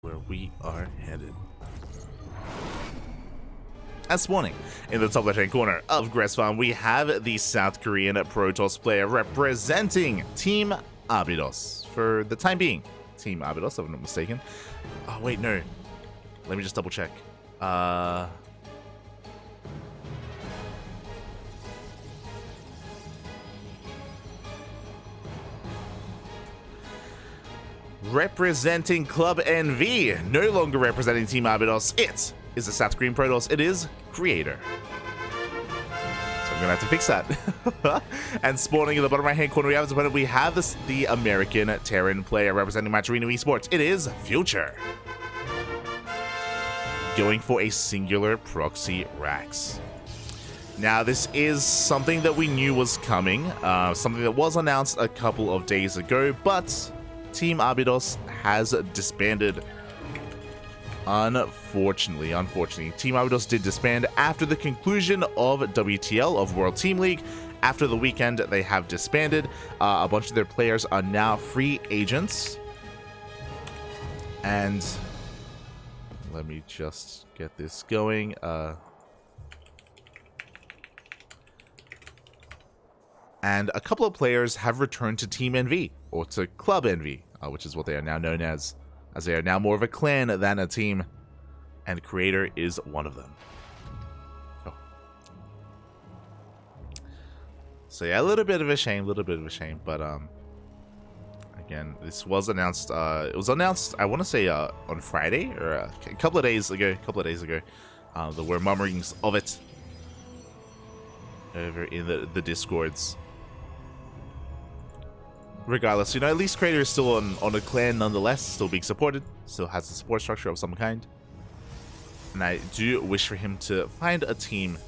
where we are headed. This morning, in the top left-hand corner of Grass Farm, we have the South Korean Protoss player representing Team Abydos. For the time being, Team Abydos, if I'm not mistaken. Oh, wait, no. Let me just double check. Representing Club NV, no longer representing Team Abydos. It is the South Korean Protoss. It is Creator. So I'm gonna have to fix that. And spawning in the bottom right-hand corner, we have as opponent, we have the American Terran player representing Matcherino Esports. It is Future. Going for a singular proxy Rax. Now, this is something that we knew was coming, something that was announced a couple of days ago, but Team Abydos has disbanded. Unfortunately, Team Abydos did disband after the conclusion of WTL, of World Team League. After the weekend, they have disbanded. A bunch of their players are now free agents. And let me just get this going. And a couple of players have returned to Team NV, or to Club NV, which is what they are now known as they are now more of a clan than a team, and Creator is one of them. Oh. So yeah, a little bit of a shame, but again, this was announced, it was announced, I want to say on Friday, or a couple of days ago, there were murmurings of it over in the Discords. Regardless, you know, at least Creator is still on a clan nonetheless, still being supported, still has a support structure of some kind. And I do wish for him to find a team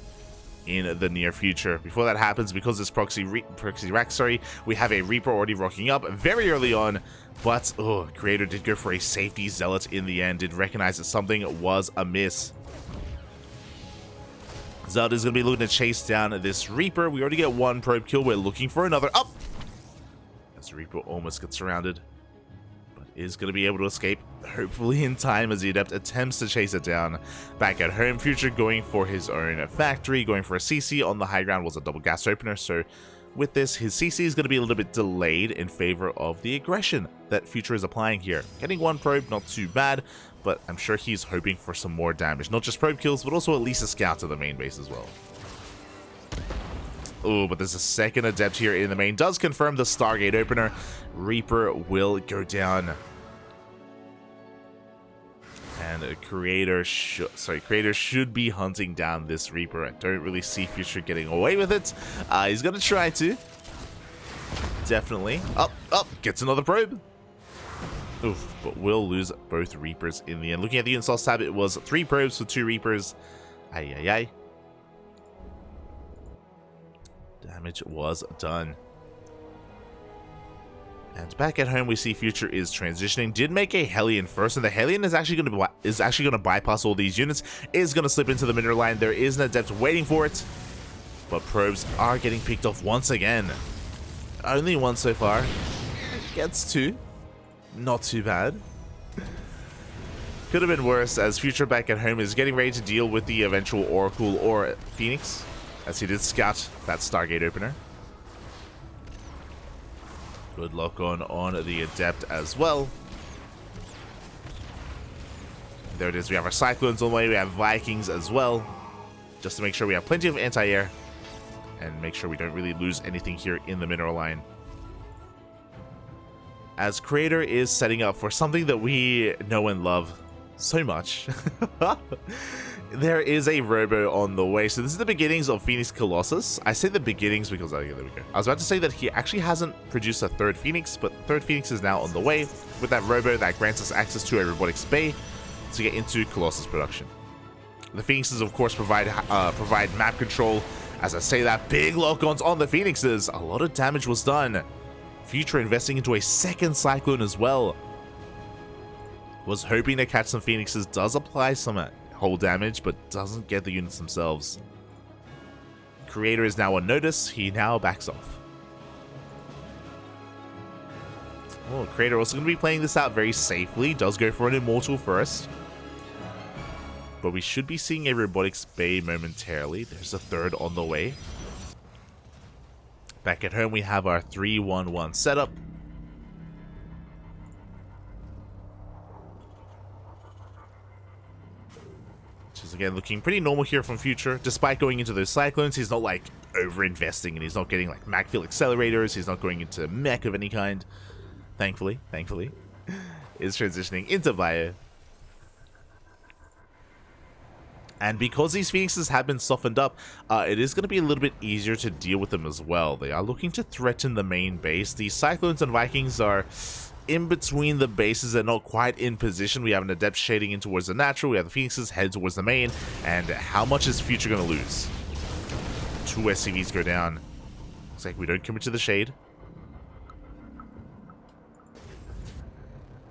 in the near future. Before that happens, because this proxy Rax, we have a Reaper already rocking up very early on, but Creator did go for a safety Zealot in the end, did recognize that something was amiss. Zealot is going to be looking to chase down this Reaper. We already get one probe kill, we're looking for another. Up! As Reaper almost gets surrounded, but is going to be able to escape, hopefully in time, as the Adept attempts to chase it down. Back at home, Future going for his own factory, going for a CC on the high ground, was a double gas opener, so with this, his CC is going to be a little bit delayed in favor of the aggression that Future is applying here. Getting one probe, not too bad, but I'm sure he's hoping for some more damage. Not just probe kills, but also at least a scout to the main base as well. Oh, but there's a second Adept here in the main. Does confirm the Stargate opener. Reaper will go down. And Creator should be hunting down this Reaper. I don't really see Future getting away with it. He's going to try to. Definitely. Up, gets another probe. Oof, but will lose both Reapers in the end. Looking at the install tab, it was 3 probes for 2 Reapers. Ay. Damage was done. And back at home, we see Future is transitioning. Did make a Hellion first, and the Hellion is actually going to bypass all these units. Is going to slip into the middle line. There is an Adept waiting for it, but probes are getting picked off once again. Only one so far. Gets 2. Not too bad. Could have been worse, as Future back at home is getting ready to deal with the eventual Oracle or Phoenix, as he did scout that Stargate opener. Good luck on the Adept as well. There it is. We have our Cyclones on the way. We have Vikings as well, just to make sure we have plenty of anti-air and make sure we don't really lose anything here in the mineral line. As Creator is setting up for something that we know and love so much. There is a Robo on the way. So this is the beginnings of Phoenix Colossus. I say the beginnings because, there we go. I was about to say that he actually hasn't produced a 3rd Phoenix, but 3rd Phoenix is now on the way with that Robo that grants us access to a robotics bay to get into Colossus production. The Phoenixes, of course, provide map control. As I say that, big lock-ons on the Phoenixes. A lot of damage was done. Future investing into a 2nd Cyclone as well. Was hoping to catch some Phoenixes. Does apply some whole damage, but doesn't get the units themselves. Creator is now on notice. He now backs off. Oh, Creator also going to be playing this out very safely. Does go for an Immortal first. But we should be seeing a Robotics Bay momentarily. There's a third on the way. Back at home, we have our 3-1-1 setup. Which is, again, looking pretty normal here from Future. Despite going into those Cyclones, he's not, like, over-investing, and he's not getting, like, Macfield Accelerators. He's not going into mech of any kind. Thankfully. Is transitioning into Bio. And because these Phoenixes have been softened up, it is going to be a little bit easier to deal with them as well. They are looking to threaten the main base. The Cyclones and Vikings are in between the bases and not quite in position. We have an Adept shading in towards the natural. We have the Phoenixes head towards the main. And how much is Future going to lose? 2 SCVs go down. Looks like we don't commit to the shade.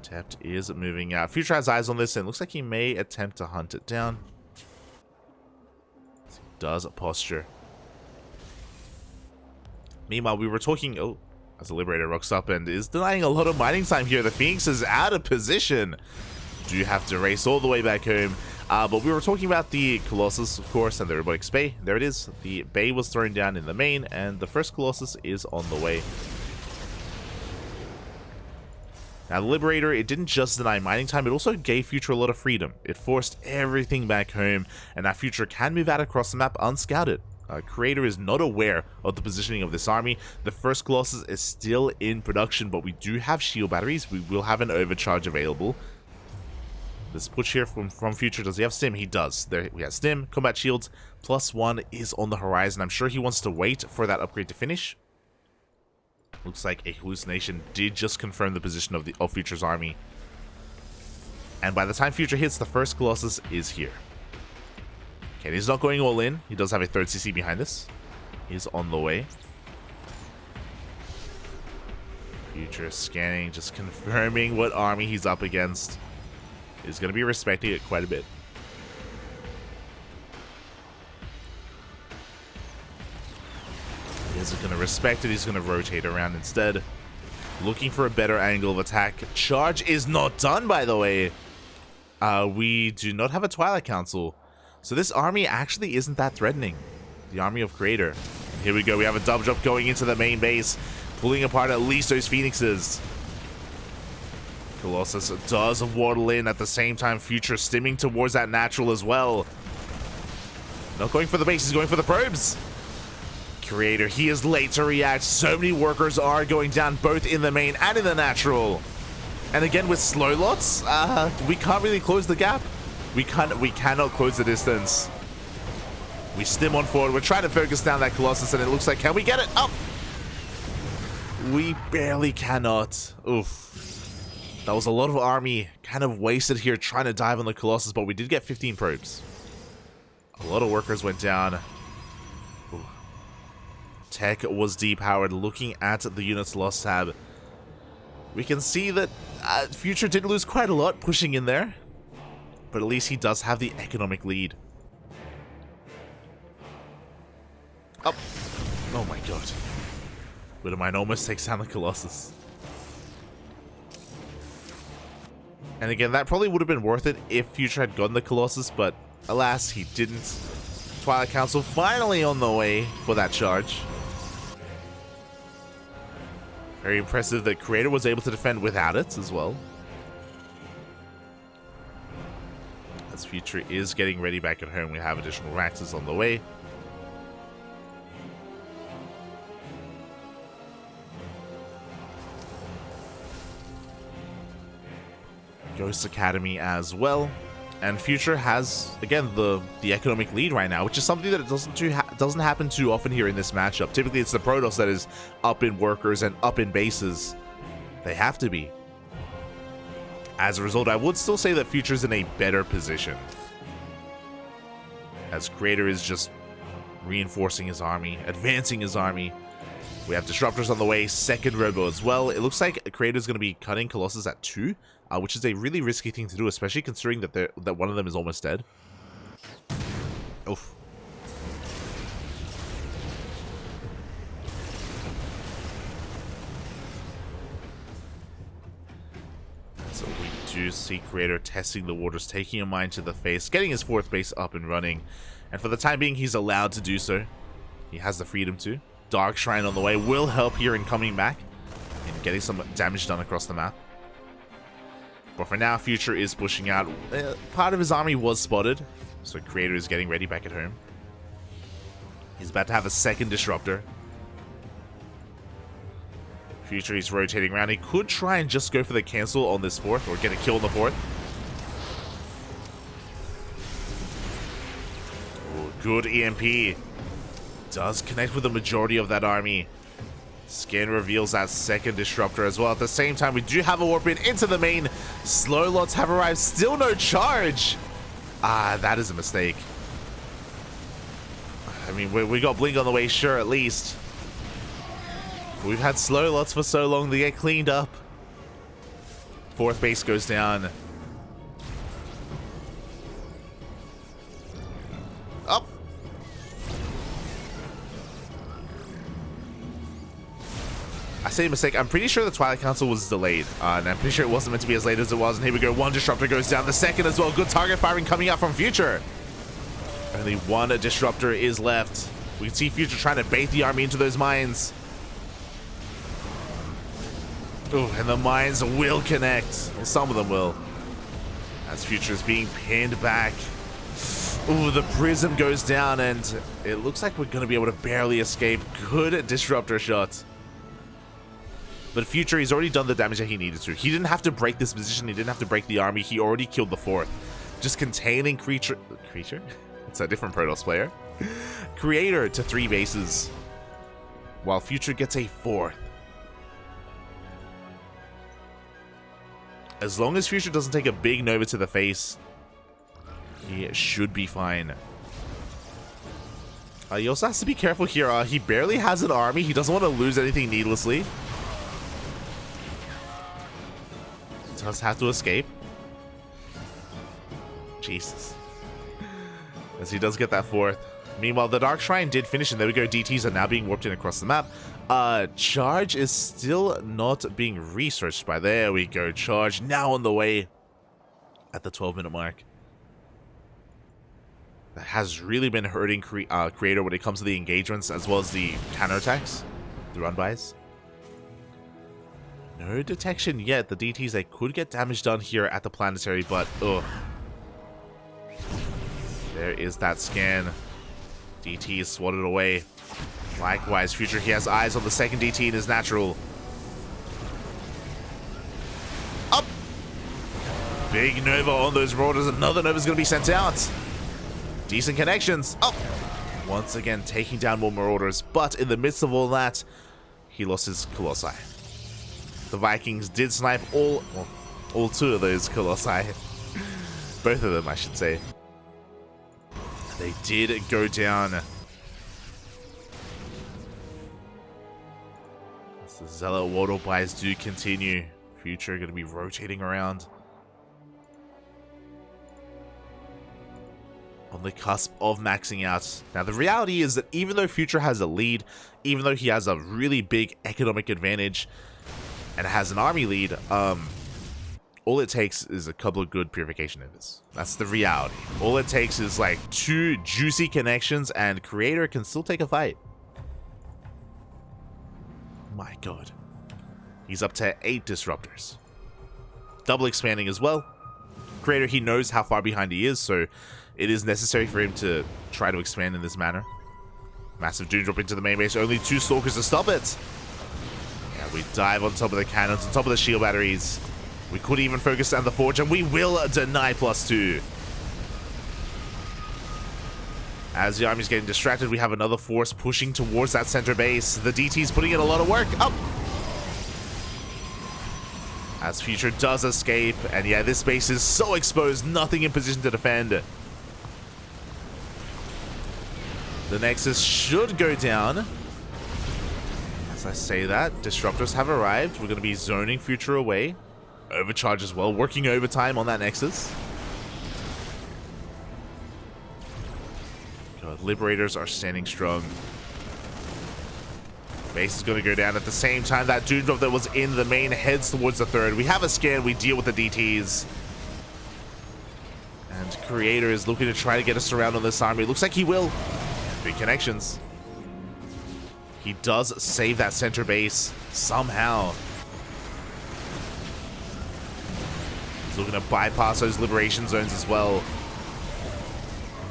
Adept is moving out. Future has eyes on this and looks like he may attempt to hunt it down. Does posture. Meanwhile, we were talking... Oh, as the Liberator rocks up and is denying a lot of mining time here. The Phoenix is out of position. Do have to race all the way back home. But we were talking about the Colossus, of course, and the Robotics Bay. There it is. The Bay was thrown down in the main, and the first Colossus is on the way. Now, the Liberator, it didn't just deny mining time, it also gave Future a lot of freedom. It forced everything back home, and now Future can move out across the map unscouted. Creator is not aware of the positioning of this army. The first Colossus is still in production, but we do have shield batteries. We will have an overcharge available. This push here from Future, does he have Stim? He does. There we have Stim, Combat Shields, +1 is on the horizon. I'm sure he wants to wait for that upgrade to finish. Looks like a hallucination did just confirm the position of Future's army. And by the time Future hits, the first Colossus is here. Okay, he's not going all in. He does have a third CC behind this. He's on the way. Future scanning, just confirming what army he's up against. He's going to be respecting it quite a bit. He isn't going to respect it. He's going to rotate around instead. Looking for a better angle of attack. Charge is not done, by the way. We do not have a Twilight Council. So this army actually isn't that threatening. The army of Creator. Here we go. We have a double jump going into the main base. Pulling apart at least those Phoenixes. Colossus does waddle in at the same time. Future stimming towards that natural as well. Not going for the base. He's going for the probes. Creator, he is late to react. So many workers are going down both in the main and in the natural. And again with slow lots, we can't really close the gap. We cannot close the distance. We stim on forward. We're trying to focus down that Colossus and it looks like, can we get it up? We barely cannot. Oof. That was a lot of army kind of wasted here trying to dive on the Colossus, but we did get 15 probes. A lot of workers went down. Ooh. Tech was depowered. Looking at the units lost tab, we can see that Future did lose quite a lot pushing in there, but at least he does have the economic lead. Up. Oh my god. Widowmine almost takes down the Colossus. And again, that probably would have been worth it if Future had gotten the Colossus, but alas, he didn't. Twilight Council finally on the way for that charge. Very impressive that Creator was able to defend without it as well. As Future is getting ready back at home, we have additional Raxes on the way. Ghost Academy as well. And Future has, again, the economic lead right now, which is something that doesn't happen too often here in this matchup. Typically, it's the Protoss that is up in workers and up in bases. They have to be. As a result, I would still say that Future's in a better position, as Creator is just reinforcing his army, advancing his army. We have Disruptors on the way, second Robo as well. It looks like Creator's going to be cutting Colossus at 2. Which is a really risky thing to do, especially considering that one of them is almost dead. Oof. 2. See Creator testing the waters, taking a mine to the face, getting his 4th base up and running. And for the time being, he's allowed to do so. He has the freedom to. Dark Shrine on the way will help here in coming back and getting some damage done across the map. But for now, Future is pushing out. Part of his army was spotted, so Creator is getting ready back at home. He's about to have a 2nd Disruptor. Future is rotating around. He could try and just go for the cancel on this 4th, or get a kill on the 4th. Oh, good EMP. Does connect with the majority of that army. Scan reveals that 2nd Disruptor as well. At the same time, we do have a warp in into the main. Slow lots have arrived. Still no charge. That is a mistake. I mean, we got Blink on the way, sure, at least. We've had slow lots for so long, they get cleaned up. 4th base goes down. Up. I say mistake. I'm pretty sure the Twilight Council was delayed. And I'm pretty sure it wasn't meant to be as late as it was. And here we go. 1 Disruptor goes down. The 2nd as well. Good target firing coming out from Future. Only 1 Disruptor is left. We can see Future trying to bait the army into those mines. Oh, and the mines will connect. Well, some of them will. As Future is being pinned back. Oh, the Prism goes down, and it looks like we're going to be able to barely escape. Good Disruptor shot. But Future, he's already done the damage that he needed to. He didn't have to break this position. He didn't have to break the army. He already killed the 4th. Just containing Creature? It's a different Protoss player. Creator to 3 bases. While Future gets a 4th. As long as Future doesn't take a big Nova to the face, he should be fine. He also has to be careful here. He barely has an army. He doesn't want to lose anything needlessly. Does have to escape. Jesus. As he does get that 4th. Meanwhile, the Dark Shrine did finish, and there we go. DTs are now being warped in across the map. Charge is still not being researched by. There we go. Charge now on the way at the 12-minute mark. That has really been hurting Creator when it comes to the engagements as well as the counterattacks, the run-bys. No detection yet. The DTs, they could get damage done here at the planetary, but ugh. There is that scan. DT is swatted away. Likewise, Future, he has eyes on the 2nd DT in his natural. Up! Big Nova on those Marauders. Another Nova is going to be sent out. Decent connections. Up! Once again, taking down more Marauders. But in the midst of all that, he lost his Colossi. The Vikings did snipe all 2 of those Colossi. Both of them, I should say. They did go down. As the Zealot Waddle buys do continue. Future going to be rotating around. On the cusp of maxing out. Now, the reality is that even though Future has a lead, even though he has a really big economic advantage, and has an army lead, all it takes is a couple of good purification Novas. That's the reality. All it takes is like 2 juicy connections, and Creator can still take a fight. My god. He's up to 8 Disruptors. Double expanding as well. Creator, he knows how far behind he is, so it is necessary for him to try to expand in this manner. Massive Doom Drop into the main base. Only 2 Stalkers to stop it. Yeah, we dive on top of the cannons, on top of the shield batteries. We could even focus down the Forge, and we will deny +2. As the army's getting distracted, we have another force pushing towards that center base. The DT's putting in a lot of work. Up! As Future does escape, and yeah, this base is so exposed, nothing in position to defend. The Nexus should go down. As I say that, Disruptors have arrived. We're going to be zoning Future away. Overcharge as well, working overtime on that Nexus. God, Liberators are standing strong. Base is going to go down at the same time. That Doom Drop that was in the main heads towards the third. We have a scan. We deal with the DTs. And Creator is looking to try to get a surround on this army. Looks like he will. Big connections. He does save that center base somehow. He's looking to bypass those liberation zones as well.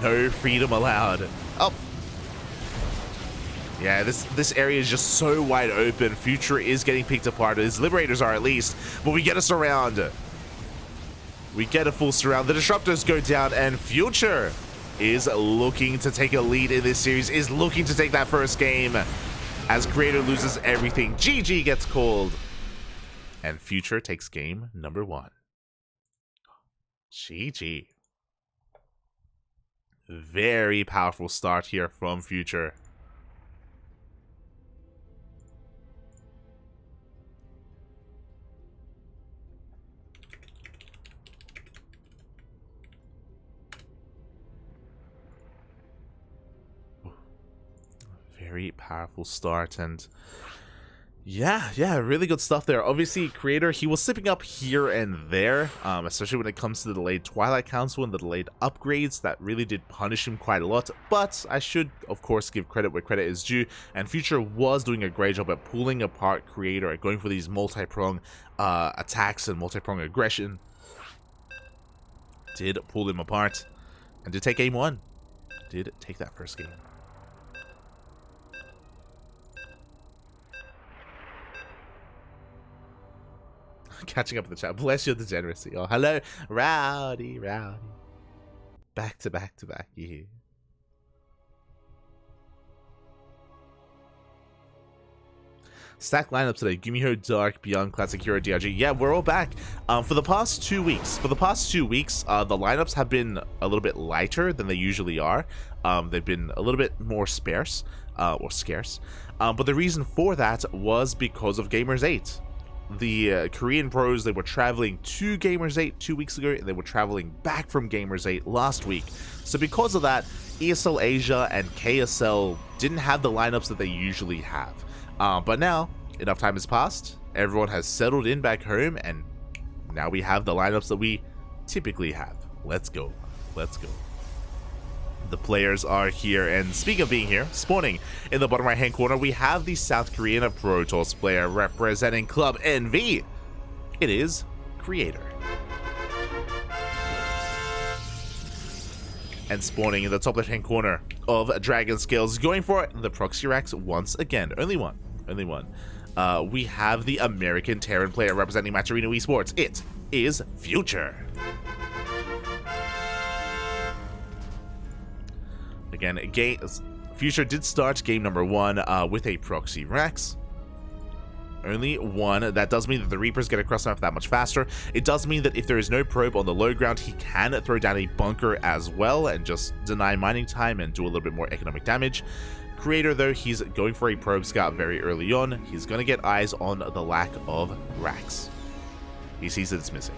No freedom allowed. Oh. Yeah, this area is just so wide open. Future is getting picked apart. His liberators are at least. But we get a surround. We get a full surround. The disruptors go down, and Future is looking to take a lead in this series, is looking to take that first game. As Creator loses everything, GG gets called. And Future takes game number 1. GG. Very powerful start here from Future. Very powerful start, and yeah, really good stuff there. Obviously, Creator, he was slipping up here and there, especially when it comes to the delayed Twilight Council and the delayed upgrades. That really did punish him quite a lot, but I should, of course, give credit where credit is due, and Future was doing a great job at pulling apart Creator, at going for these multi-prong attacks and multi-prong aggression. Did pull him apart, and did take game 1. Did take that first game. Catching up in the chat. Bless your degeneracy. Oh, hello. Rowdy. Back to back. Yeah. Stack lineup today. Gumiho, Dark, Beyond, Classic Hero, DRG. Yeah, we're all back. For the past 2 weeks. The lineups have been a little bit lighter than they usually are. They've been a little bit more sparse, or scarce. But the reason for that was because of Gamers 8. The Korean pros, they were traveling to Gamers 8 2 weeks ago, and they were traveling back from Gamers 8 last week. So because of that, ESL Asia and KSL didn't have the lineups that they usually have. But now, enough time has passed, everyone has settled in back home, and now we have the lineups that we typically have. Let's go. The players are here, and speaking of being here, spawning in the bottom right hand corner, we have the South Korean Protoss player representing Club NV. It is Creator. And spawning in the top left hand corner of Dragon Scales, going for the Proxy Racks once again. Only one. We have the American Terran player representing Matcherino Esports. It is Future. Again, Future did start game number 1 with a Proxy Rex. Only one. That does mean that the Reapers get across the map that much faster. It does mean that if there is no probe on the low ground, he can throw down a bunker as well and just deny mining time and do a little bit more economic damage. Creator, though, he's going for a probe scout very early on. He's going to get eyes on the lack of racks. He sees that it's missing.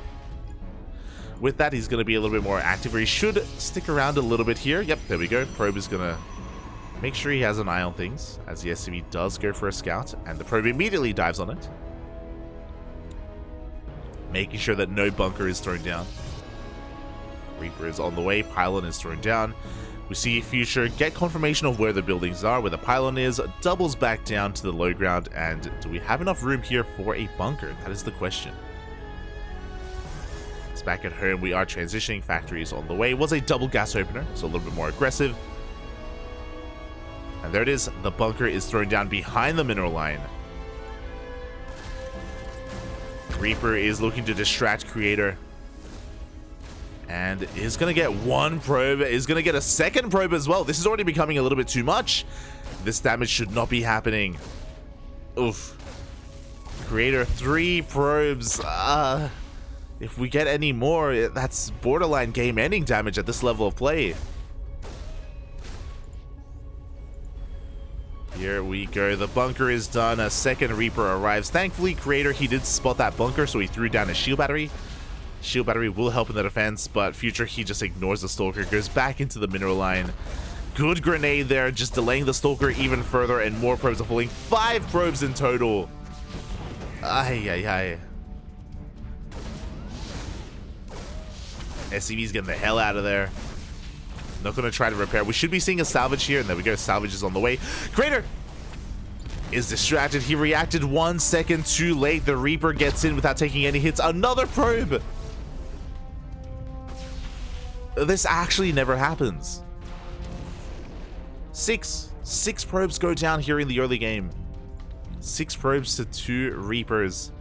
With that, he's going to be a little bit more active, or he should stick around a little bit here. Yep, there we go. Probe is going to make sure he has an eye on things, as the SCV does go for a scout, and the probe immediately dives on it. Making sure that no bunker is thrown down. Reaper is on the way. Pylon is thrown down. We see Future get confirmation of where the buildings are, where the pylon is, doubles back down to the low ground, and do we have enough room here for a bunker? That is the question. Back at home, we are transitioning. Factories on the way. It was a double gas opener, so a little bit more aggressive. And there it is. The bunker is thrown down behind the mineral line. Reaper is looking to distract Creator. And is going to get one probe. Is going to get a second probe as well. This is already becoming a little bit too much. This damage should not be happening. Oof. Creator, 3 probes. If we get any more, that's borderline game-ending damage at this level of play. Here we go. The bunker is done. A second Reaper arrives. Thankfully, Creator, he did spot that bunker, so he threw down a shield battery. Shield battery will help in the defense, but Future, he just ignores the Stalker, goes back into the mineral line. Good grenade there, just delaying the Stalker even further, and more probes are falling. 5 probes in total. Ay, ay, ay. SCV's getting the hell out of there. Not going to try to repair. We should be seeing a salvage here, and there we go. Salvage is on the way. Creator is distracted. He reacted 1 second too late. The Reaper gets in without taking any hits. Another probe. This actually never happens. 6 probes go down here in the early game. 6 probes to 2 Reapers.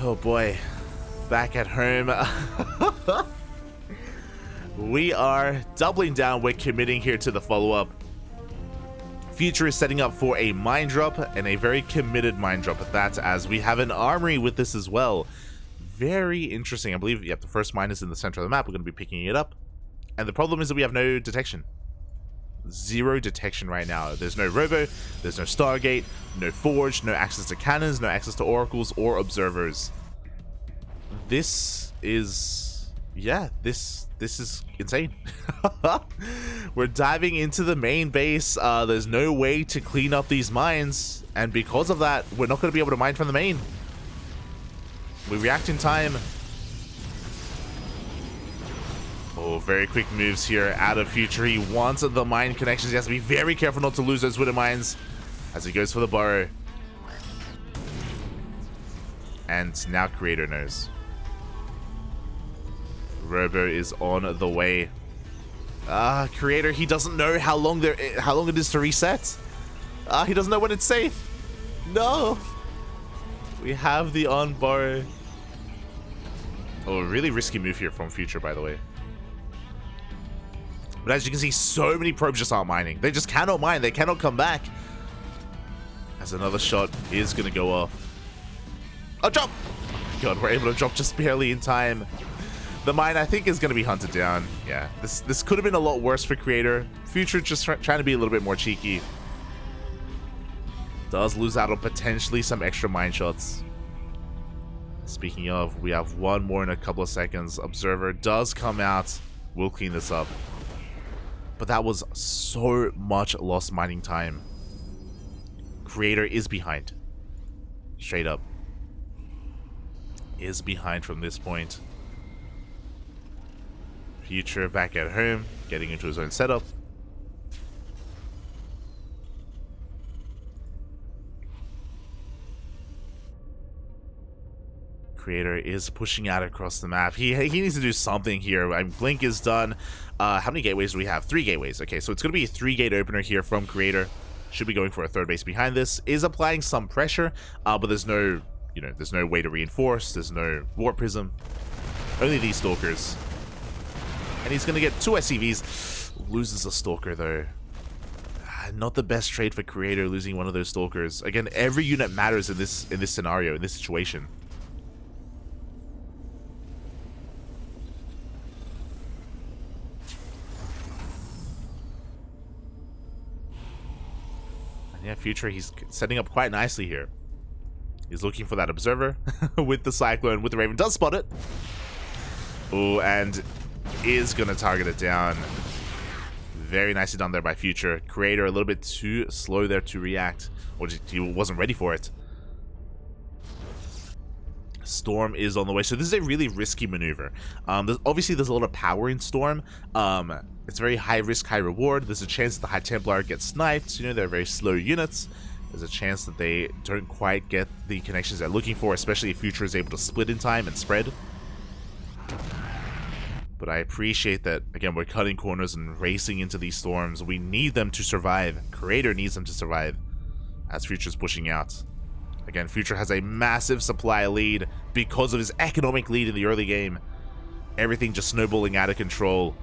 Oh boy. Back at home. We are doubling down. We're committing here to the follow-up. Future is setting up for a mine drop, and a very committed mine drop at that, as we have an armory with this as well. Very interesting. I believe, yep, the first mine is in the center of the map. We're going to be picking it up. And the problem is that we have no detection. 0 detection right now. There's no Robo, there's no Stargate, no Forge, no access to cannons, no access to oracles or observers. This is... yeah, this is insane. We're diving into the main base. There's no way to clean up these mines, and because of that, we're not going to be able to mine from the main. We react in time. Oh, very quick moves here out of Future. He wants the mine connections. He has to be very careful not to lose those wooden mines as he goes for the burrow. And now Creator knows. Robo is on the way. Creator, he doesn't know how long it is to reset. He doesn't know when it's safe. No. We have the on burrow. Oh, really risky move here from Future, by the way. But as you can see, so many probes just aren't mining. They just cannot mine. They cannot come back. As another shot is going to go off. Oh, drop! God, we're able to drop just barely in time. The mine, I think, is going to be hunted down. Yeah, this could have been a lot worse for Creator. Future just trying to be a little bit more cheeky. Does lose out on potentially some extra mine shots. Speaking of, we have one more in a couple of seconds. Observer does come out. We'll clean this up. But that was so much lost mining time. Creator is behind. Straight up. Is behind from this point. Future back at home, getting into his own setup. Creator is pushing out across the map. He needs to do something here. Blink is done. How many gateways do we have? 3 gateways. Okay, so it's going to be a 3-gate opener here from Creator. Should be going for a third base behind this. Is applying some pressure, but there's no, there's no way to reinforce. There's no Warp Prism. Only these Stalkers. And he's going to get 2 SCVs. Loses a Stalker, though. Not the best trade for Creator, losing one of those Stalkers. Again, every unit matters in this scenario, in this situation. Yeah, Future, he's setting up quite nicely here. He's looking for that Observer with the Cyclone, with the Raven. Does spot it. Oh, and is going to target it down. Very nicely done there by Future. Creator a little bit too slow there to react. Or he wasn't ready for it. Storm is on the way. So this is a really risky maneuver. Obviously, there's a lot of power in Storm. It's very high risk, high reward. There's a chance that the High Templar gets sniped. They're very slow units. There's a chance that they don't quite get the connections they're looking for, especially if Future is able to split in time and spread. But I appreciate that, again, we're cutting corners and racing into these storms. We need them to survive. Creator needs them to survive as Future's pushing out. Again, Future has a massive supply lead because of his economic lead in the early game. Everything just snowballing out of control.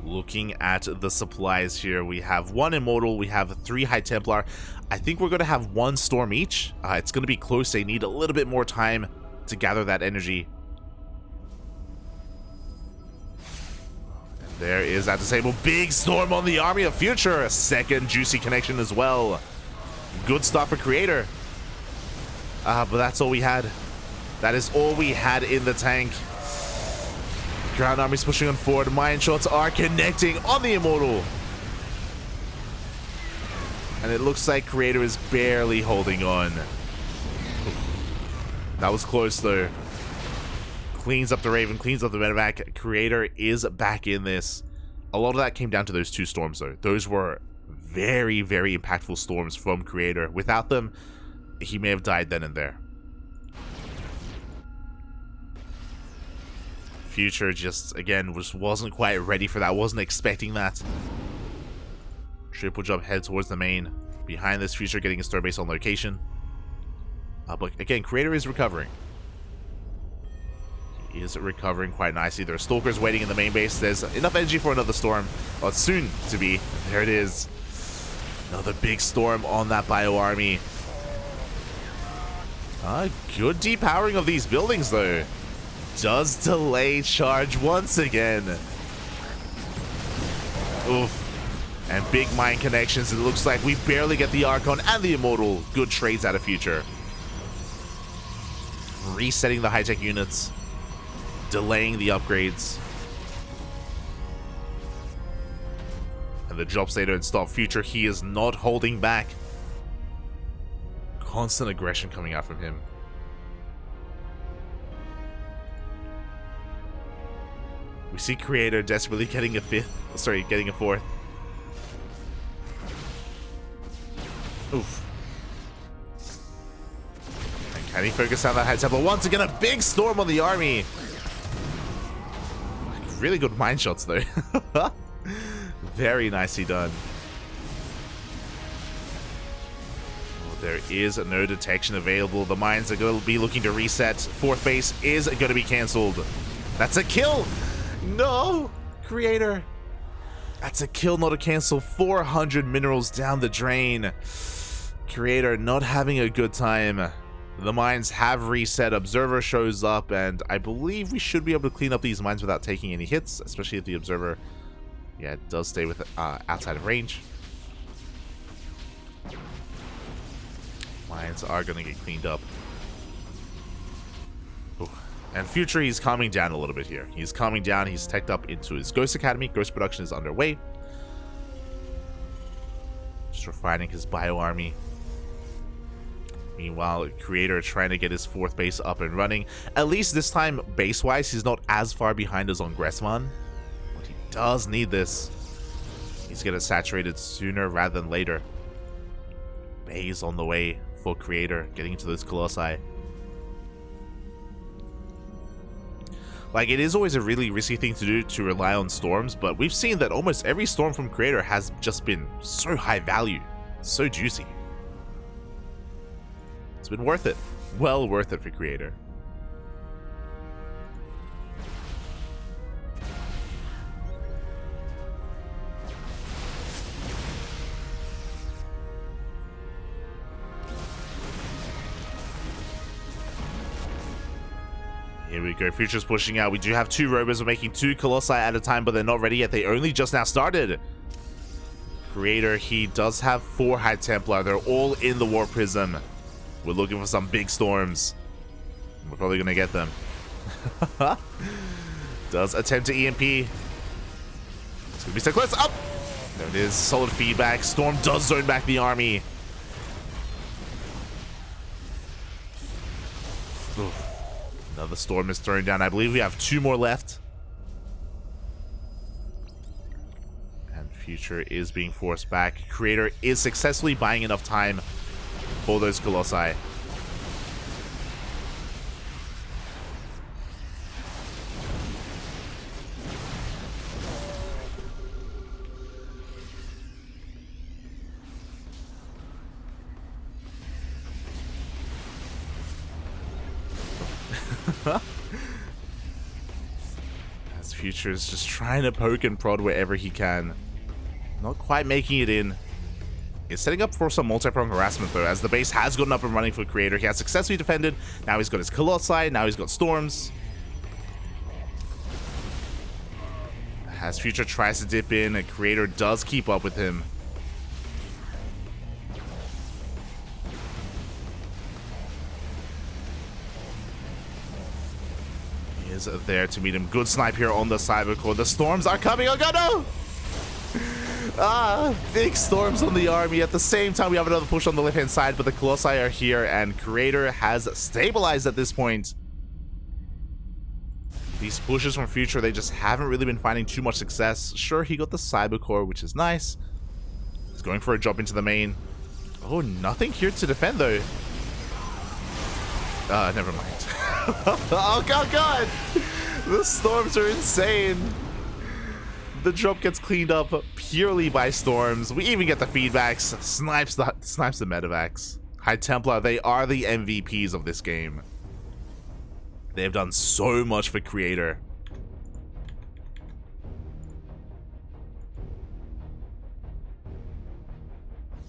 Looking at the supplies here, we have 1 Immortal, we have 3 High Templar. I think we're going to have 1 Storm each. It's going to be close. They need a little bit more time to gather that energy. And there is that disable. Big Storm on the Army of Future. A second juicy connection as well. Good stuff for Creator. But that's all we had. That is all we had in the tank. Ground Army's pushing on forward. Mine shots are connecting on the Immortal. And it looks like Creator is barely holding on. That was close though. Cleans up the Raven, cleans up the medevac. Creator is back in this. A lot of that came down to those two storms though. Those were very, very impactful storms from Creator. Without them, he may have died then and there. Future just, again, wasn't quite ready for that. Wasn't expecting that. Triple jump head towards the main. Behind this, Future getting a star base on location. But again, Creator is recovering. He is recovering quite nicely. There are Stalkers waiting in the main base. There's enough energy for another storm. Well, soon to be. There it is. Another big storm on that Bio Army. Good depowering of these buildings, though. Does delay charge once again. Oof. And big mine connections. It looks like we barely get the Archon and the Immortal. Good trades out of Future. Resetting the high-tech units. Delaying the upgrades. And the drops they don't stop. Future, he is not holding back. Constant aggression coming out from him. We see Creator desperately getting a fourth. Oof. And can he focus on that high tempo? Once again, a big storm on the army. Really good mine shots, though. Very nicely done. Oh, there is no detection available. The mines are going to be looking to reset. Fourth base is going to be cancelled. That's a kill. No, Creator. That's a kill, not a cancel. 400 minerals down the drain. Creator not having a good time. The mines have reset. Observer shows up, and I believe we should be able to clean up these mines without taking any hits, especially if the Observer, yeah, it does stay with outside of range. Mines are going to get cleaned up. Ooh. And Future, he's calming down a little bit here. He's calming down. He's teched up into his Ghost Academy. Ghost production is underway. Just refining his Bio Army. Meanwhile, Creator trying to get his fourth base up and running. At least this time, base-wise, he's not as far behind as on Gressman. But he does need this. He's going to saturate it sooner rather than later. Base on the way for Creator, getting into those Colossi. Like, it is always a really risky thing to do to rely on storms, but we've seen that almost every storm from Creator has just been so high value, so juicy. It's been worth it. Well worth it for Creator. Here we go. Future's pushing out. We do have two rovers. We're making two Colossi at a time, but they're not ready yet. They only just now started. Creator, he does have 4 High Templar. They're all in the War Prism. We're looking for some big storms. We're probably going to get them. Does attempt to EMP. It's going to be so close. Up! There it is. Solid feedback. Storm does zone back the army. Oof. Another storm is thrown down. I believe we have 2 more left. And Future is being forced back. Creator is successfully buying enough time for those Colossi. As Future is just trying to poke and prod wherever he can. Not quite making it in. He's setting up for some multi-prong harassment though, as the base has gotten up and running for Creator. He has successfully defended. Now he's got his Colossi. Now he's got Storms. As Future tries to dip in, and Creator does keep up with him. is there to meet him. Good snipe here on the Cybercore. The storms are coming. Oh god, no! Big storms on the army. At the same time, we have another push on the left-hand side, but the Colossi are here, and Creator has stabilized at this point. These pushes from Future, they just haven't really been finding too much success. Sure, he got the Cybercore, which is nice. He's going for a drop into the main. Oh, nothing here to defend, though. Never mind. Oh, god! The storms are insane. The drop gets cleaned up purely by storms. We even get the feedbacks. Snipes the medevacs. High Templar, they are the MVPs of this game. They've done so much for Creator.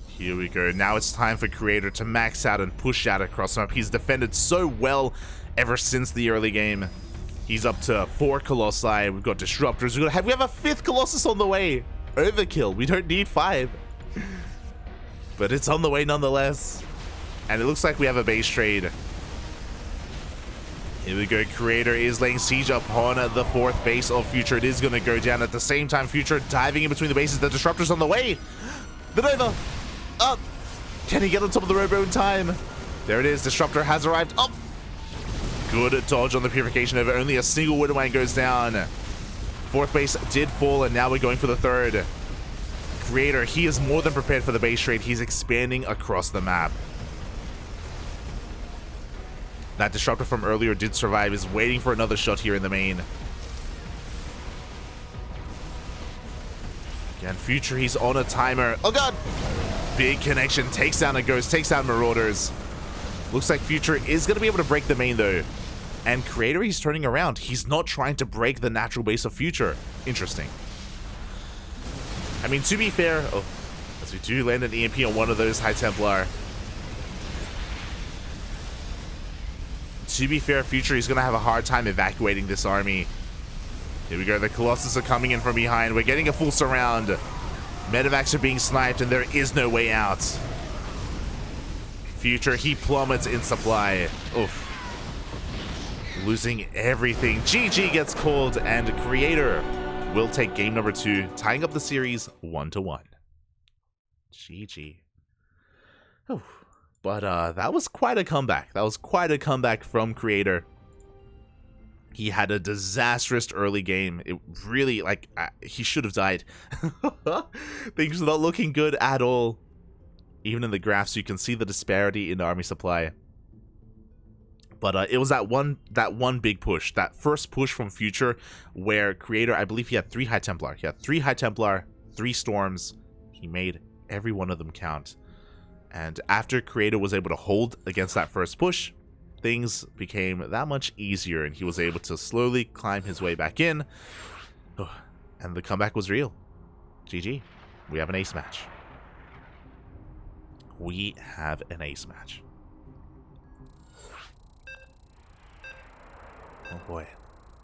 Here we go. Now it's time for Creator to max out and push out across the map. He's defended so well ever since the early game. He's up to 4 Colossi. We've got Disruptors. We have a 5th Colossus on the way. Overkill. We don't need 5. But it's on the way nonetheless. And it looks like we have a base trade. Here we go. Creator is laying siege upon the 4th base of Future. It is going to go down. At the same time, Future diving in between the bases. The Disruptor's on the way. The Nova. Up. Can he get on top of the Robo in time? There it is. Disruptor has arrived. Up. Good dodge on the Purification Nova. Only a single Widowmine goes down. 4th base did fall, and now we're going for the 3rd. Creator, he is more than prepared for the base trade. He's expanding across the map. That Disruptor from earlier did survive, is waiting for another shot here in the main. Again, Future, he's on a timer. Oh god! Big connection, takes down a Ghost, takes down Marauders. Looks like Future is going to be able to break the main though. And Creator, he's turning around. He's not trying to break the natural base of Future. Interesting. I mean, to be fair, as we do land an EMP on one of those High Templar. To be fair, Future is going to have a hard time evacuating this army. Here we go. The Colossus are coming in from behind. We're getting a full surround. Medevacs are being sniped, and there is no way out. Future, he plummets in supply. Oof. Losing everything. GG gets called, and Creator will take game number 2, tying up the series 1-1. GG. Oof. But that was quite a comeback. That was quite a comeback from Creator. He had a disastrous early game. It really, like, he should have died. Things are not looking good at all. Even in the graphs, you can see the disparity in army supply. But it was that one big push, that first push from Future, where Creator, I believe he had 3 High Templar. He had 3 High Templar, 3 Storms. He made every one of them count. And after Creator was able to hold against that first push, things became that much easier, and he was able to slowly climb his way back in. And the comeback was real. GG. We have an ace match. We have an ace match. Oh boy.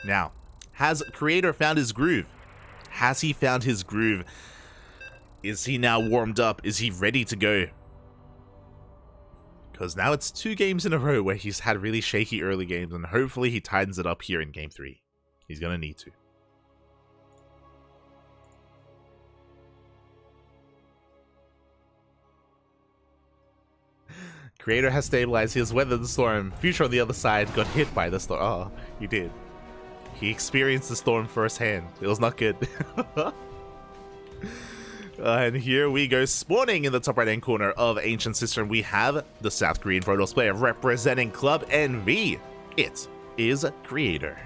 Now, has Creator found his groove? Has he found his groove? Is he now warmed up? Is he ready to go? Because now it's 2 games in a row where he's had really shaky early games, and hopefully he tightens it up here in game 3. He's going to need to. Creator has stabilized. He has weathered the storm. Future on the other side got hit by the storm. Oh, he did. He experienced the storm firsthand. It was not good. And here we go, spawning in the top right-hand corner of Ancient Cistern. We have the South Korean Protoss player representing Club NV. It is Creator.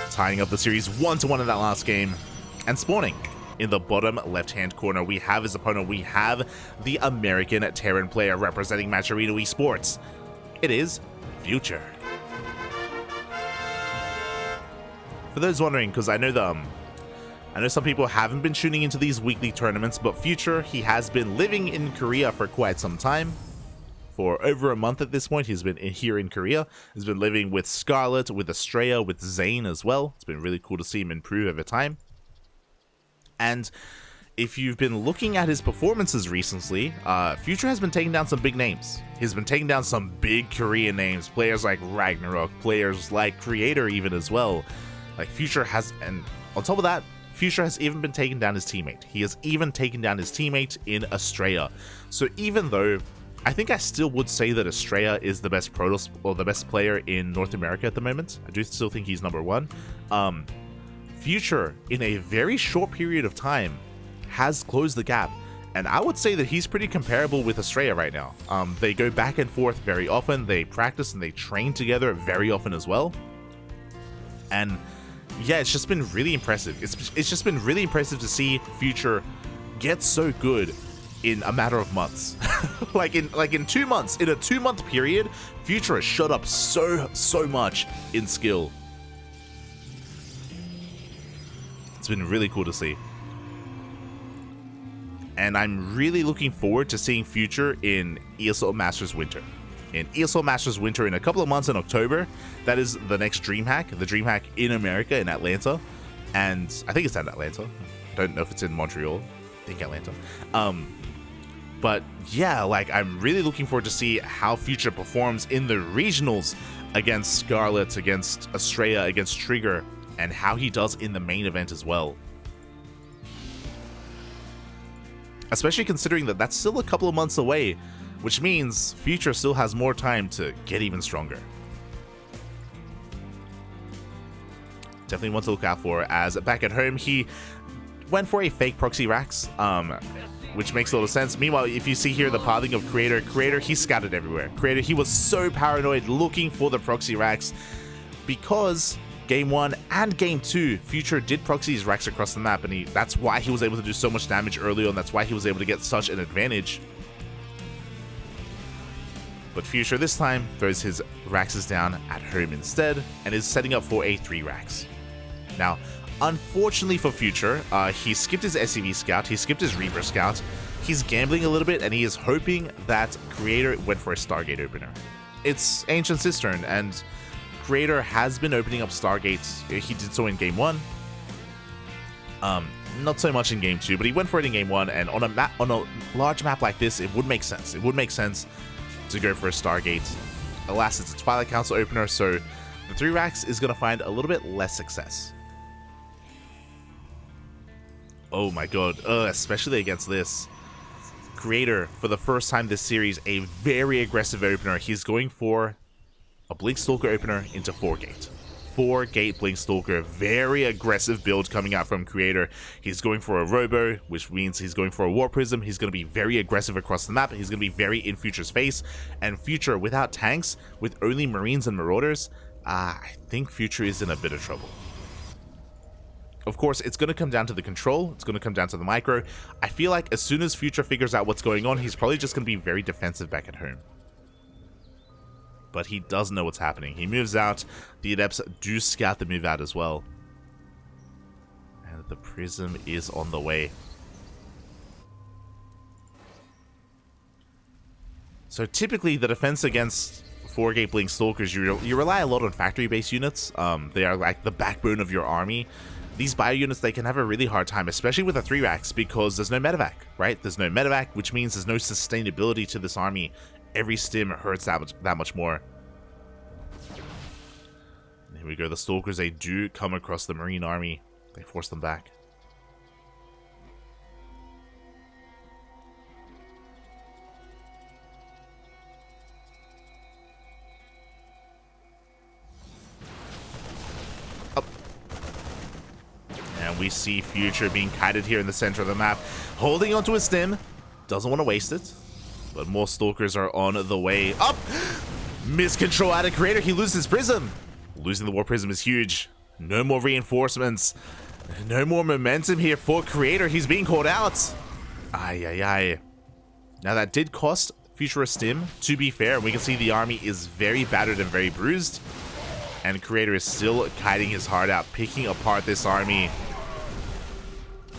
Tying up the series 1-1 in that last game. And spawning in the bottom left-hand corner, we have his opponent. We have the American Terran player representing Macherino Esports. It is Future. For those wondering, because I know some people haven't been tuning into these weekly tournaments, but Future, he has been living in Korea for quite some time. For over a month at this point, he's been here in Korea. He's been living with Scarlet, with Estrella, with Zane as well. It's been really cool to see him improve over time. And if you've been looking at his performances recently, Future has been taking down some big names. He's been taking down some big Korean names, players like Ragnarok, players like Creator even as well. Like Future has, and on top of that, Future has even been taking down his teammate. He has even taken down his teammate in Australia. So even though I think I still would say that Australia is the best Protoss or the best player in North America at the moment, I do still think he's number one. Future, in a very short period of time, has closed the gap, and I would say that he's pretty comparable with Australia right now. They go back and forth very often, they practice and they train together very often as well, and yeah, it's just been really impressive. It's just been really impressive to see Future get so good in a matter of months. like in 2 months, in a 2-month period, Future has shot up so much in skill. It's been really cool to see. And I'm really looking forward to seeing Future in ESL Masters Winter. In ESL Masters Winter in a couple of months in October, that is the next DreamHack, the DreamHack in America, in Atlanta. And I think it's in Atlanta. I don't know if it's in Montreal. I think Atlanta. But yeah, like I'm really looking forward to see how Future performs in the regionals against Scarlet, against Australia, against Trigger, and how he does in the main event as well. Especially considering that that's still a couple of months away, which means Future still has more time to get even stronger. Definitely one to look out for, as back at home he went for a fake proxy Rax, which makes a lot of sense. Meanwhile, if you see here the pathing of Creator, he scattered everywhere. Creator, he was so paranoid looking for the proxy Rax, because Game 1 and Game 2, Future did proxy his racks across the map, and that's why he was able to do so much damage early on. That's why he was able to get such an advantage. But Future this time throws his racks down at home instead, and is setting up for a 3 racks. Now, unfortunately for Future, he skipped his SCV scout, he skipped his Reaver scout, he's gambling a little bit, and he is hoping that Creator went for a Stargate opener. It's Ancient Cistern, and Creator has been opening up Stargates. He did so in Game 1. Not so much in Game 2, but he went for it in Game 1, and on a large map like this, it would make sense. It would make sense to go for a Stargate. Alas, it's a Twilight Council opener, so the 3 racks is going to find a little bit less success. Oh my god, especially against this. Creator, for the first time this series, a very aggressive opener. He's going for a Blink Stalker opener into 4-gate. 4-gate Blink Stalker, very aggressive build coming out from Creator. He's going for a Robo, which means he's going for a War Prism. He's going to be very aggressive across the map. He's going to be very in Future's face. And Future, without tanks, with only Marines and Marauders, I think Future is in a bit of trouble. Of course, it's going to come down to the control. It's going to come down to the micro. I feel like as soon as Future figures out what's going on, he's probably just going to be very defensive back at home. But he does know what's happening. He moves out. The Adepts do scout the move out as well. And the Prism is on the way. So typically the defense against 4-gate Blink Stalkers, you rely a lot on factory-based units. They are like the backbone of your army. These bio units, they can have a really hard time, especially with the 3 racks, because there's no medevac, right? There's no medevac, which means there's no sustainability to this army. Every stim hurts that much more. And here we go. The Stalkers, they do come across the Marine army. They force them back. Up. And we see Future being kited here in the center of the map, holding onto his stim. Doesn't want to waste it. But more Stalkers are on the way up. Miscontrol out of Creator. He loses his Prism. Losing the War Prism is huge. No more reinforcements. No more momentum here for Creator. He's being called out. Ay, ay, ay. Now that did cost Future a stim, to be fair. We can see the army is very battered and very bruised. And Creator is still kiting his heart out, picking apart this army.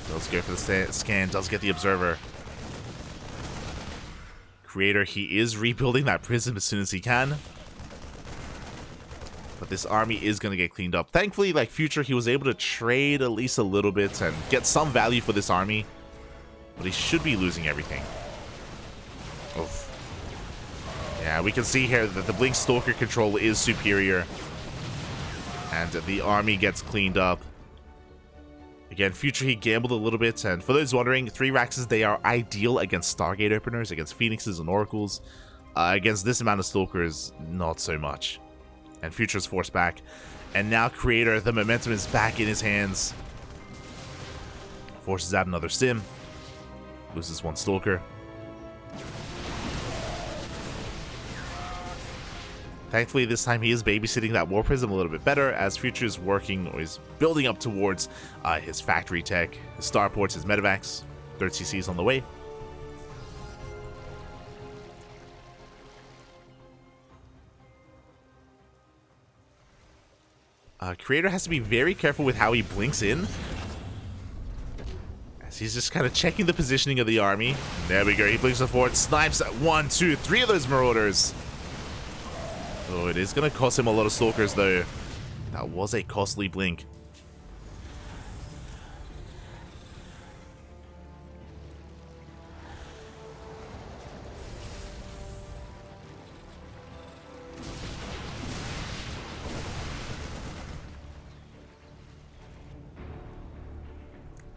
Does go for the scan. Does get the Observer. Creator, he is rebuilding that Prism as soon as he can. But this army is going to get cleaned up. Thankfully, like Future, he was able to trade at least a little bit and get some value for this army. but he should be losing everything. Oof. Yeah, we can see here that the Blink Stalker control is superior. And the army gets cleaned up. Again, Future, he gambled a little bit, and for those wondering, 3 Raxes, they are ideal against Stargate openers, against Phoenixes and Oracles. Against this amount of Stalkers, not so much. And Future's forced back. And now Creator, the momentum is back in his hands. Forces out another Sim. Loses 1 Stalker. Thankfully, this time he is babysitting that War Prism a little bit better, as Future is working, or is building up towards his factory tech, his starports, his medevacs. 3rd CC is on the way. Creator has to be very careful with how he blinks in, as he's just kind of checking the positioning of the army. There we go, he blinks forward, snipes at 1, 2, 3 of those Marauders. Oh, it is going to cost him a lot of Stalkers, though. That was a costly blink.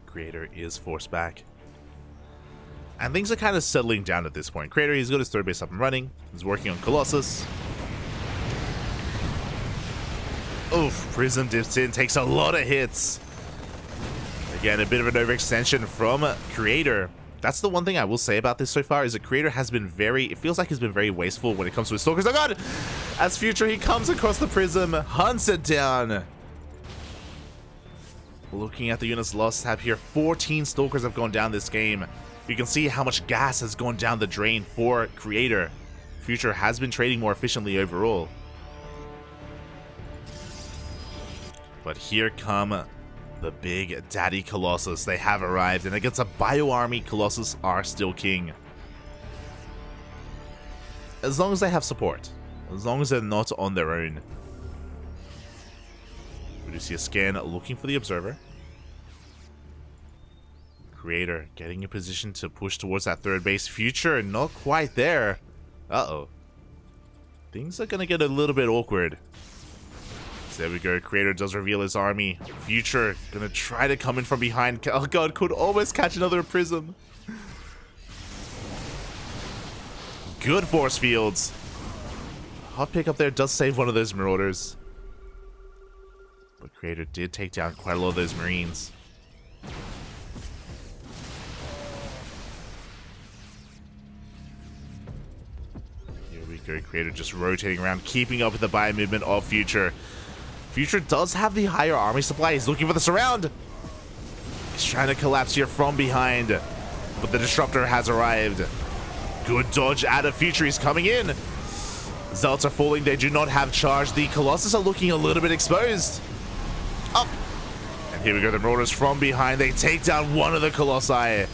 Creator is forced back. And things are kind of settling down at this point. Creator, he's got his 3rd base up and running. He's working on Colossus. Oof, Prism dips in, takes a lot of hits. Again, a bit of an overextension from Creator. That's the one thing I will say about this so far, is that Creator has been very, it feels like he's been very wasteful when it comes to his Stalkers. Oh god! As Future, he comes across the Prism, hunts it down. Looking at the units lost tab here, 14 Stalkers have gone down this game. You can see how much gas has gone down the drain for Creator. Future has been trading more efficiently overall. But here come the big daddy Colossus. They have arrived, and against a bio army, Colossus are still king. As long as they have support. As long as they're not on their own. We do see a scan looking for the Observer. Creator getting in position to push towards that 3rd base. Future not quite there. Uh-oh. Things are going to get a little bit awkward. So there we go. Creator does reveal his army. Future gonna try to come in from behind. Oh god, could almost catch another Prism. Good force fields. Hot pick up there does save one of those Marauders. But Creator did take down quite a lot of those Marines. Here we go. Creator just rotating around, keeping up with the bio movement of Future. Future does have the higher army supply. He's looking for the surround. He's trying to collapse here from behind, but the Disruptor has arrived. Good dodge out of Future. He's coming in. Zealots are falling. They do not have charge. The Colossus are looking a little bit exposed. Up. And here we go. The Marauders from behind. They take down one of the Colossi.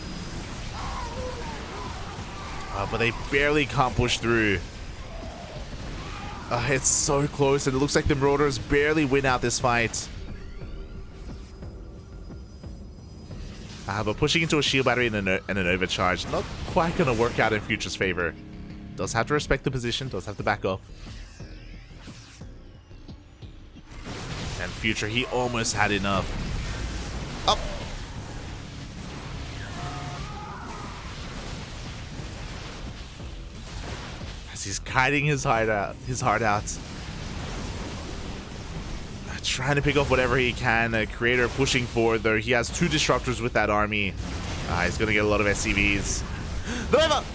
But they barely can't push through. It's so close, and it looks like the Marauders barely win out this fight. But pushing into a shield battery and an overcharge, not quite going to work out in Future's favor. Does have to respect the position, does have to back up. And Future, he almost had enough. Up. He's kiting his heart out. Trying to pick up whatever he can. Creator pushing forward, though. He has 2 Disruptors with that army. He's going to get a lot of SCVs. The Nova!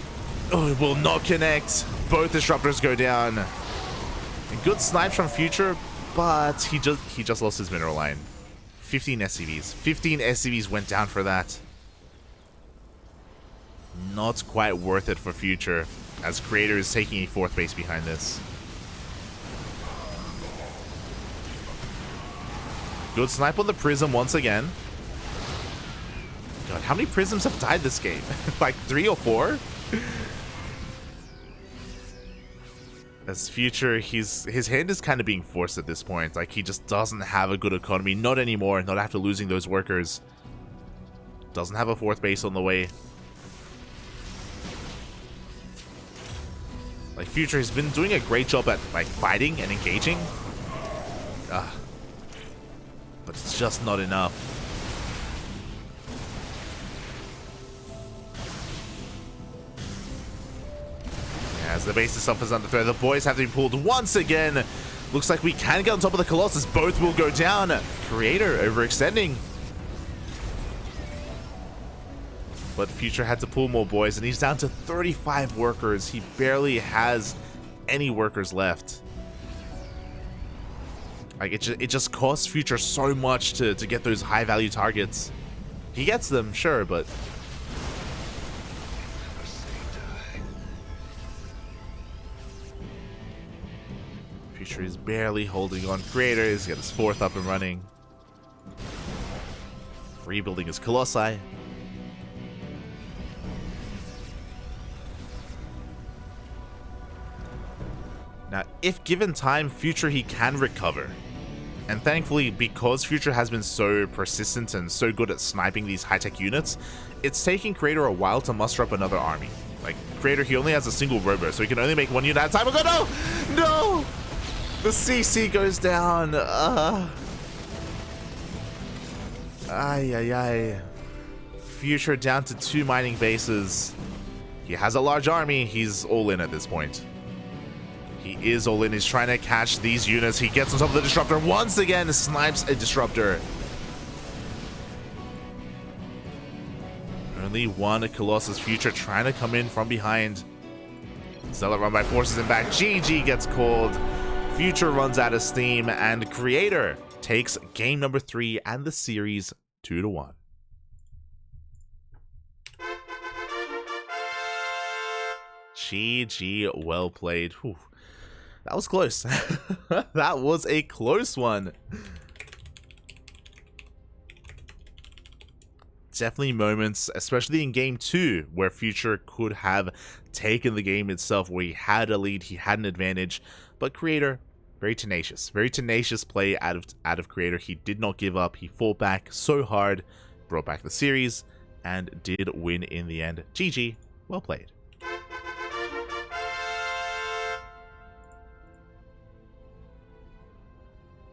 Oh, it will not connect. Both Disruptors go down. And good snipes from Future, but he just lost his mineral line. 15 SCVs. 15 SCVs went down for that. Not quite worth it for Future, as Creator is taking a 4th base behind this. Good snipe on the Prism once again. God, how many Prisms have died this game? Like 3 or 4? As Future, his hand is kind of being forced at this point. Like, he just doesn't have a good economy. Not anymore, not after losing those workers. Doesn't have a 4th base on the way. Like, Future has been doing a great job at, like, fighting and engaging. But it's just not enough. As the base itself is under threat, the boys have to be pulled once again. Looks like we can get on top of the Colossus. Both will go down. Creator overextending. But Future had to pull more boys, and he's down to 35 workers. He barely has any workers left. Like, it just costs Future so much to get those high-value targets. He gets them, sure, but... Future is barely holding on. Creator is got his 4th up and running. Rebuilding his Colossi. Now, if given time, Future, he can recover. And thankfully, because Future has been so persistent and so good at sniping these high-tech units, it's taking Creator a while to muster up another army. Like, Creator, he only has a single robo, so he can only make 1 unit at a time. Oh, no! No! The CC goes down. Ay. Future down to 2 mining bases. He has a large army. He's all in at this point. He is all in. He's trying to catch these units. He gets on top of the Disruptor. Once again, snipes a Disruptor. Only one Colossus. Future trying to come in from behind. Zealot run by forces and back. GG gets called. Future runs out of steam, and Creator takes game number 3 and the series 2-1. GG, well played. Whew. That was close. That was a close one. Definitely moments, especially in game 2, where Future could have taken the game itself, where he had a lead, he had an advantage, but Creator, very tenacious play out of Creator. He did not give up. He fought back so hard, brought back the series, and did win in the end. GG, well played.